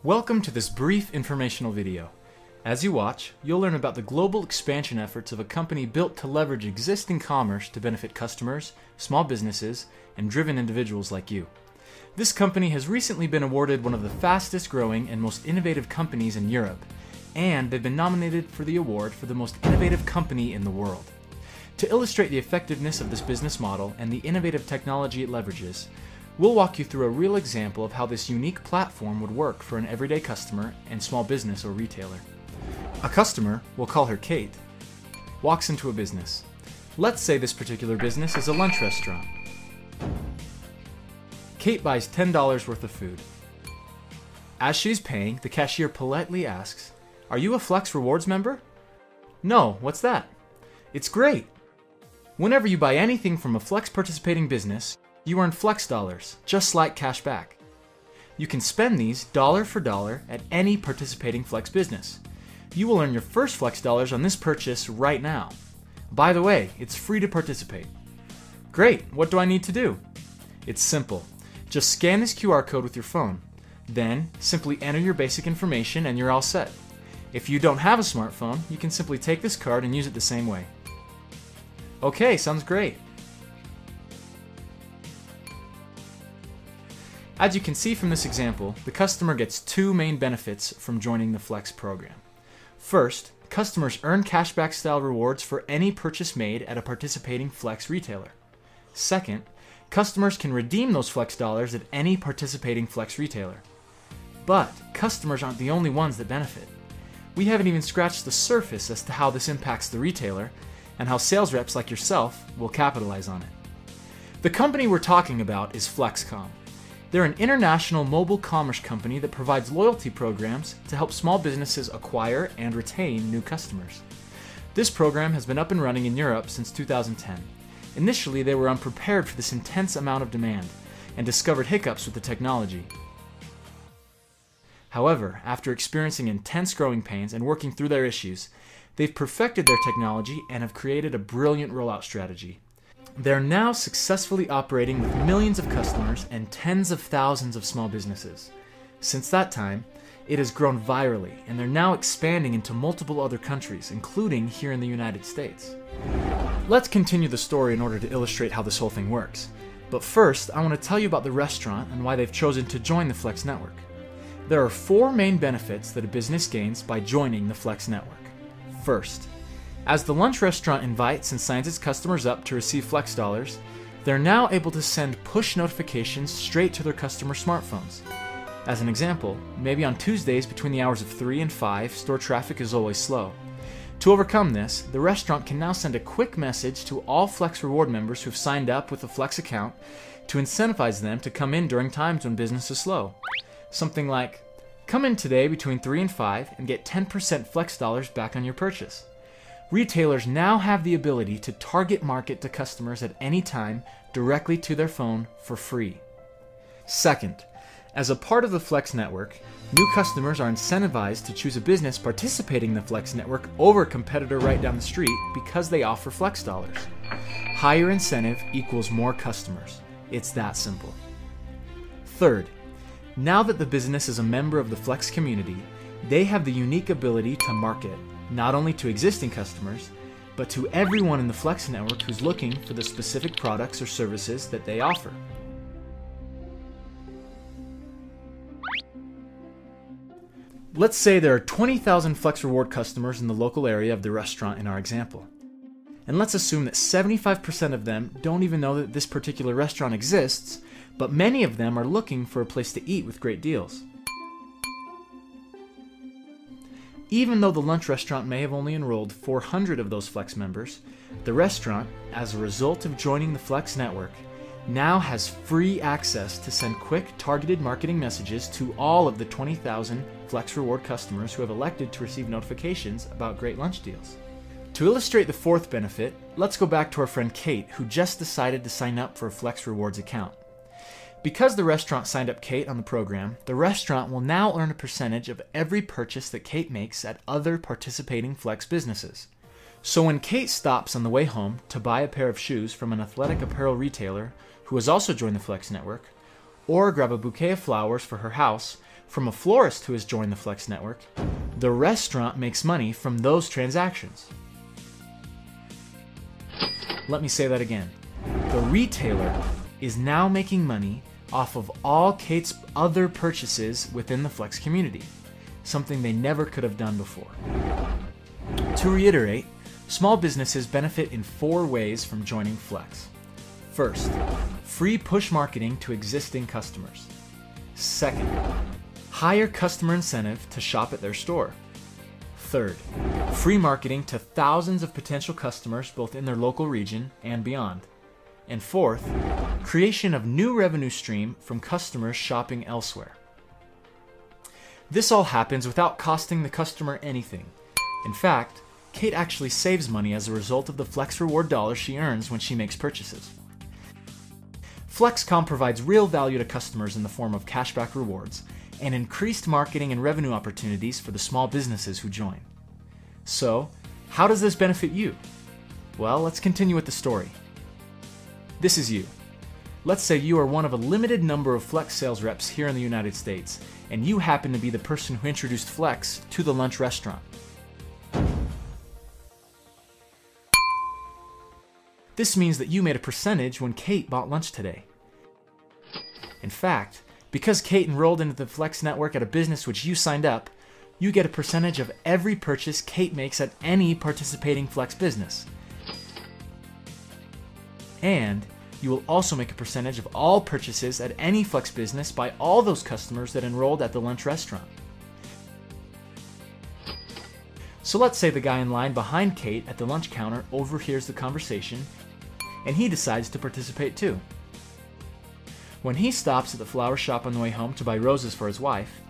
Welcome to this brief informational video. As you watch, you'll learn about the global expansion efforts of a company built to leverage existing commerce to benefit customers, small businesses, and driven individuals like you. This company has recently been awarded one of the fastest growing and most innovative companies in Europe, and they've been nominated for the award for the most innovative company in the world. To illustrate the effectiveness of this business model and the innovative technology it leverages, we'll walk you through a real example of how this unique platform would work for an everyday customer and small business or retailer. A customer, we'll call her Kate, walks into a business. Let's say this particular business is a lunch restaurant. Kate buys $10 worth of food. As she's paying, the cashier politely asks, "Are you a Flex Rewards member?" "No, what's that?" "It's great. Whenever you buy anything from a Flex participating business, you earn Flex dollars, just like cash back. You can spend these dollar for dollar at any participating Flex business. You will earn your first Flex dollars on this purchase right now. By the way, it's free to participate." "Great, what do I need to do?" "It's simple. Just scan this QR code with your phone. Then, simply enter your basic information and you're all set. If you don't have a smartphone, you can simply take this card and use it the same way." "Okay, sounds great." As you can see from this example, the customer gets two main benefits from joining the Flex program. First, customers earn cashback style rewards for any purchase made at a participating Flex retailer. Second, customers can redeem those Flex dollars at any participating Flex retailer. But customers aren't the only ones that benefit. We haven't even scratched the surface as to how this impacts the retailer and how sales reps like yourself will capitalize on it. The company we're talking about is FlexCom. They're an international mobile commerce company that provides loyalty programs to help small businesses acquire and retain new customers. This program has been up and running in Europe since 2010. Initially, they were unprepared for this intense amount of demand and discovered hiccups with the technology. However, after experiencing intense growing pains and working through their issues, they've perfected their technology and have created a brilliant rollout strategy. They're now successfully operating with millions of customers and tens of thousands of small businesses. Since that time, it has grown virally, and they're now expanding into multiple other countries, including here in the United States. Let's continue the story in order to illustrate how this whole thing works. But first, I want to tell you about the restaurant and why they've chosen to join the Flex network. There are four main benefits that a business gains by joining the Flex network. First, as the lunch restaurant invites and signs its customers up to receive Flex dollars, they're now able to send push notifications straight to their customer smartphones. As an example, maybe on Tuesdays between the hours of 3 and 5, store traffic is always slow. To overcome this, the restaurant can now send a quick message to all Flex Reward members who've signed up with a Flex account to incentivize them to come in during times when business is slow. Something like, "Come in today between 3 and 5 and get 10% Flex dollars back on your purchase." Retailers now have the ability to target market to customers at any time directly to their phone for free. Second, as a part of the Flex network, new customers are incentivized to choose a business participating in the Flex network over a competitor right down the street because they offer Flex dollars. Higher incentive equals more customers. It's that simple. Third, now that the business is a member of the Flex community, they have the unique ability to market not only to existing customers, but to everyone in the Flex network who's looking for the specific products or services that they offer. Let's say there are 20,000 Flex Reward customers in the local area of the restaurant in our example. And let's assume that 75% of them don't even know that this particular restaurant exists, but many of them are looking for a place to eat with great deals. Even though the lunch restaurant may have only enrolled 400 of those Flex members, the restaurant, as a result of joining the Flex network, now has free access to send quick, targeted marketing messages to all of the 20,000 Flex Reward customers who have elected to receive notifications about great lunch deals. To illustrate the fourth benefit, let's go back to our friend Kate, who just decided to sign up for a Flex Rewards account. Because the restaurant signed up Kate on the program, the restaurant will now earn a percentage of every purchase that Kate makes at other participating Flex businesses. So when Kate stops on the way home to buy a pair of shoes from an athletic apparel retailer who has also joined the Flex network, or grab a bouquet of flowers for her house from a florist who has joined the Flex network, the restaurant makes money from those transactions. Let me say that again. The retailer is now making money off of all Kate's other purchases within the Flex community, something they never could have done before. To reiterate, small businesses benefit in 4 ways from joining Flex. First, free push marketing to existing customers. Second, higher customer incentive to shop at their store. Third, free marketing to thousands of potential customers both in their local region and beyond. And fourth, creation of new revenue stream from customers shopping elsewhere. This all happens without costing the customer anything. In fact, Kate actually saves money as a result of the Flex reward dollars she earns when she makes purchases. FlexCom provides real value to customers in the form of cashback rewards and increased marketing and revenue opportunities for the small businesses who join. So, how does this benefit you? Well, let's continue with the story. This is you. Let's say you are one of a limited number of Flex sales reps here in the United States, and you happen to be the person who introduced Flex to the lunch restaurant. This means that you made a percentage when Kate bought lunch today. In fact, because Kate enrolled into the Flex network at a business which you signed up, you get a percentage of every purchase Kate makes at any participating Flex business. And you will also make a percentage of all purchases at any Flex business by all those customers that enrolled at the lunch restaurant. So let's say the guy in line behind Kate at the lunch counter overhears the conversation, and he decides to participate too. When he stops at the flower shop on the way home to buy roses for his wife,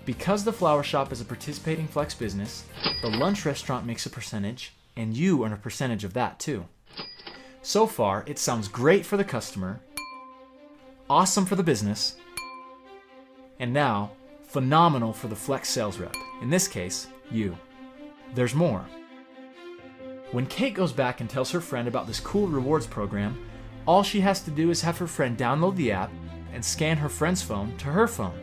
because the flower shop is a participating Flex business, the lunch restaurant makes a percentage, and you earn a percentage of that too. So far, it sounds great for the customer, awesome for the business, and now, phenomenal for the Flex sales rep, in this case, you. There's more. When Kate goes back and tells her friend about this cool rewards program, all she has to do is have her friend download the app and scan her friend's phone to her phone.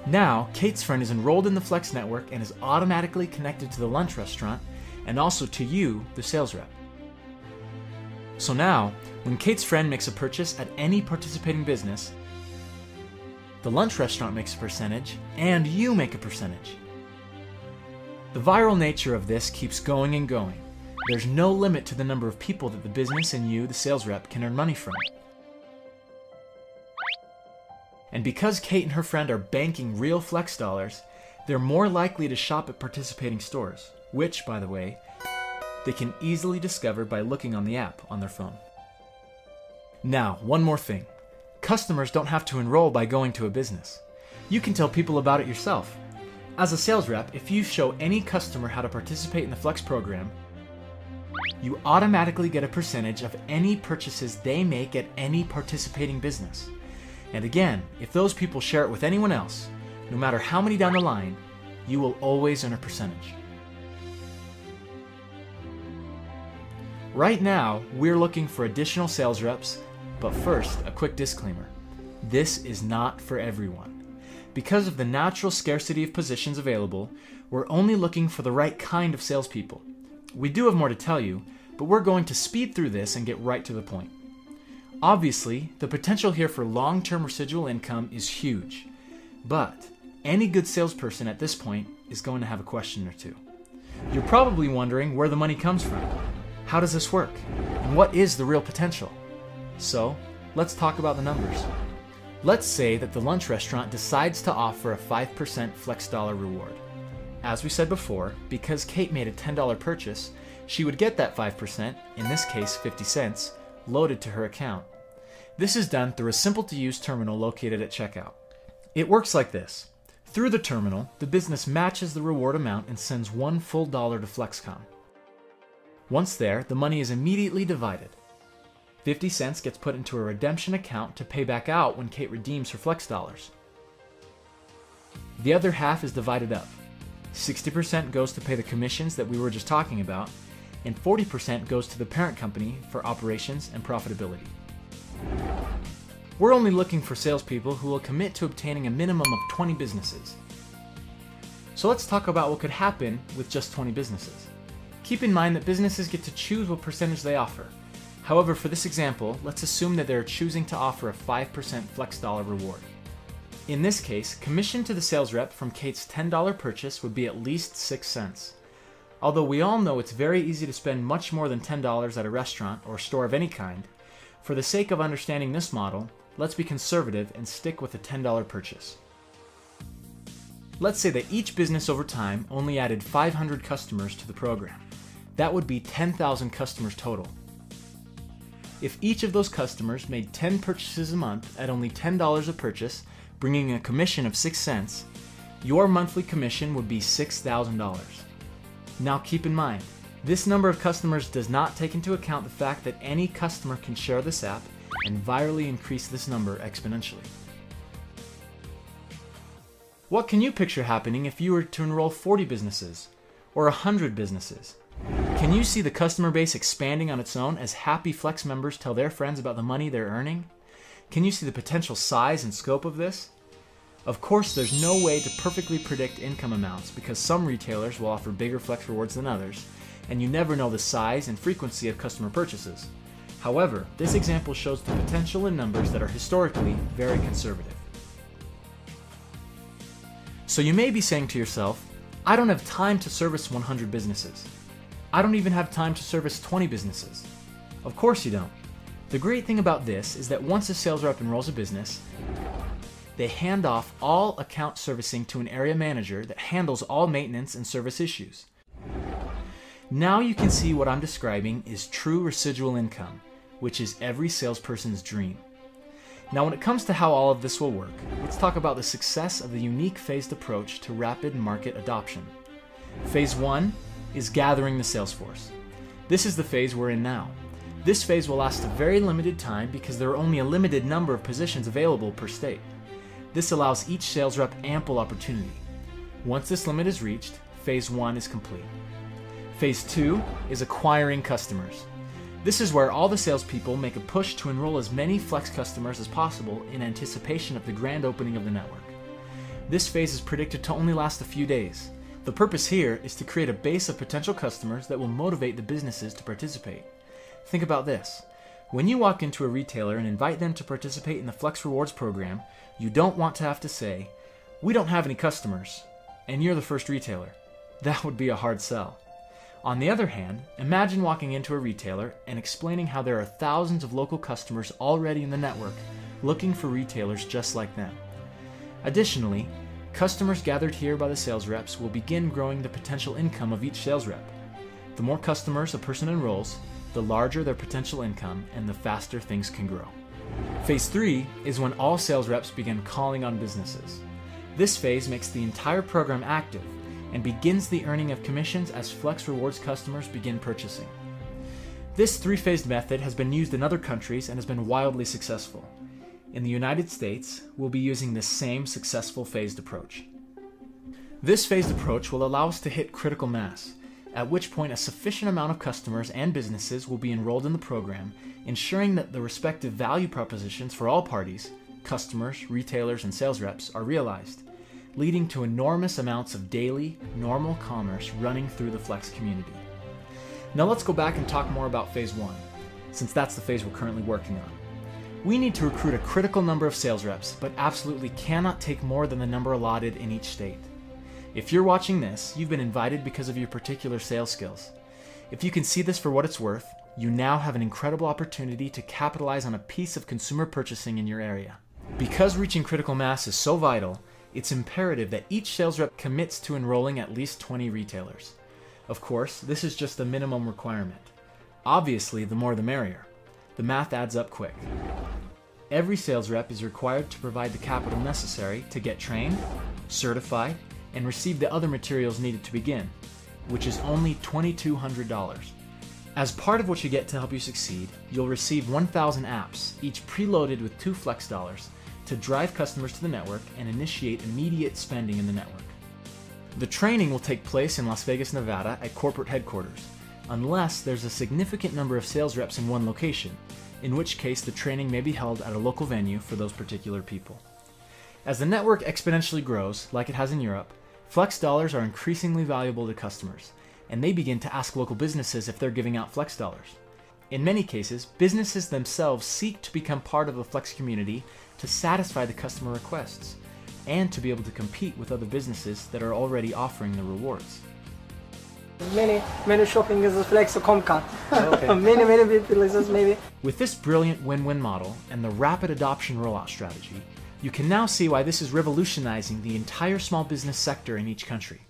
Now, Kate's friend is enrolled in the Flex network and is automatically connected to the lunch restaurant and also to you, the sales rep. So now, when Kate's friend makes a purchase at any participating business, the lunch restaurant makes a percentage and you make a percentage. The viral nature of this keeps going and going. There's no limit to the number of people that the business and you, the sales rep, can earn money from. And because Kate and her friend are banking real Flex dollars, they're more likely to shop at participating stores, which, by the way, they can easily discover by looking on the app on their phone. Now, one more thing. Customers don't have to enroll by going to a business. You can tell people about it yourself. As a sales rep, if you show any customer how to participate in the Flex program, you automatically get a percentage of any purchases they make at any participating business. And again, if those people share it with anyone else, no matter how many down the line, you will always earn a percentage. Right now, we're looking for additional sales reps, but first, a quick disclaimer. This is not for everyone. Because of the natural scarcity of positions available, we're only looking for the right kind of salespeople. We do have more to tell you, but we're going to speed through this and get right to the point. Obviously, the potential here for long-term residual income is huge, but any good salesperson at this point is going to have a question or two. You're probably wondering where the money comes from. How does this work? And what is the real potential? So, let's talk about the numbers. Let's say that the lunch restaurant decides to offer a 5% Flex dollar reward. As we said before, because Kate made a $10 purchase, she would get that 5%, in this case 50 cents, loaded to her account. This is done through a simple-to-use terminal located at checkout. It works like this. Through the terminal, the business matches the reward amount and sends $1 full to FlexCom. Once there, the money is immediately divided. 50 cents gets put into a redemption account to pay back out when Kate redeems her Flex dollars. The other half is divided up. 60% goes to pay the commissions that we were just talking about, and 40% goes to the parent company for operations and profitability. We're only looking for salespeople who will commit to obtaining a minimum of 20 businesses. So let's talk about what could happen with just 20 businesses. Keep in mind that businesses get to choose what percentage they offer. However, for this example, let's assume that they're choosing to offer a 5% flex dollar reward. In this case, commission to the sales rep from Kate's $10 purchase would be at least 6 cents. Although we all know it's very easy to spend much more than $10 at a restaurant or store of any kind, for the sake of understanding this model, let's be conservative and stick with a $10 purchase. Let's say that each business over time only added 500 customers to the program. That would be 10,000 customers total. If each of those customers made 10 purchases a month at only $10 a purchase, bringing a commission of 6 cents, your monthly commission would be $6,000. Now keep in mind, this number of customers does not take into account the fact that any customer can share this app and virally increase this number exponentially. What can you picture happening if you were to enroll 40 businesses or 100 businesses? Can you see the customer base expanding on its own as happy Flex members tell their friends about the money they're earning? Can you see the potential size and scope of this? Of course, there's no way to perfectly predict income amounts because some retailers will offer bigger Flex rewards than others, and you never know the size and frequency of customer purchases. However, this example shows the potential in numbers that are historically very conservative. So you may be saying to yourself, I don't have time to service 100 businesses. I don't even have time to service 20 businesses. Of course you don't. The great thing about this is that once a sales rep enrolls a business, they hand off all account servicing to an area manager that handles all maintenance and service issues. Now you can see what I'm describing is true residual income, which is every salesperson's dream. Now when it comes to how all of this will work, let's talk about the success of the unique phased approach to rapid market adoption. Phase 1 is gathering the sales force. This is the phase we're in now. This phase will last a very limited time because there are only a limited number of positions available per state. This allows each sales rep ample opportunity. Once this limit is reached, phase 1 is complete. Phase 2 is acquiring customers. This is where all the salespeople make a push to enroll as many Flex customers as possible in anticipation of the grand opening of the network. This phase is predicted to only last a few days. The purpose here is to create a base of potential customers that will motivate the businesses to participate. Think about this. When you walk into a retailer and invite them to participate in the Flex Rewards program, you don't want to have to say, "We don't have any customers," and you're the first retailer. That would be a hard sell. On the other hand, imagine walking into a retailer and explaining how there are thousands of local customers already in the network looking for retailers just like them. Additionally, customers gathered here by the sales reps will begin growing the potential income of each sales rep. The more customers a person enrolls, the larger their potential income and the faster things can grow. Phase 3 is when all sales reps begin calling on businesses. This phase makes the entire program active and begins the earning of commissions as Flex Rewards customers begin purchasing. This 3-phased method has been used in other countries and has been wildly successful. In the United States, we'll be using this same successful phased approach. This phased approach will allow us to hit critical mass, at which point a sufficient amount of customers and businesses will be enrolled in the program, ensuring that the respective value propositions for all parties, customers, retailers, and sales reps, are realized, leading to enormous amounts of daily, normal commerce running through the Flex community. Now let's go back and talk more about phase 1, since that's the phase we're currently working on. We need to recruit a critical number of sales reps, but absolutely cannot take more than the number allotted in each state. If you're watching this, you've been invited because of your particular sales skills. If you can see this for what it's worth, you now have an incredible opportunity to capitalize on a piece of consumer purchasing in your area. Because reaching critical mass is so vital, it's imperative that each sales rep commits to enrolling at least 20 retailers. Of course, this is just the minimum requirement. Obviously, the more the merrier. The math adds up quick. Every sales rep is required to provide the capital necessary to get trained, certified, and receive the other materials needed to begin, which is only $2,200. As part of what you get to help you succeed, you'll receive 1,000 apps, each preloaded with 2 Flex dollars, to drive customers to the network and initiate immediate spending in the network. The training will take place in Las Vegas, Nevada at corporate headquarters, unless there's a significant number of sales reps in one location, in which case the training may be held at a local venue for those particular people. As the network exponentially grows, like it has in Europe, Flex dollars are increasingly valuable to customers, and they begin to ask local businesses if they're giving out Flex dollars. In many cases, businesses themselves seek to become part of the Flex community to satisfy the customer requests, and to be able to compete with other businesses that are already offering the rewards. Many shopping is a FlexCom card. Okay. many places maybe. With this brilliant win-win model and the rapid adoption rollout strategy, you can now see why this is revolutionizing the entire small business sector in each country.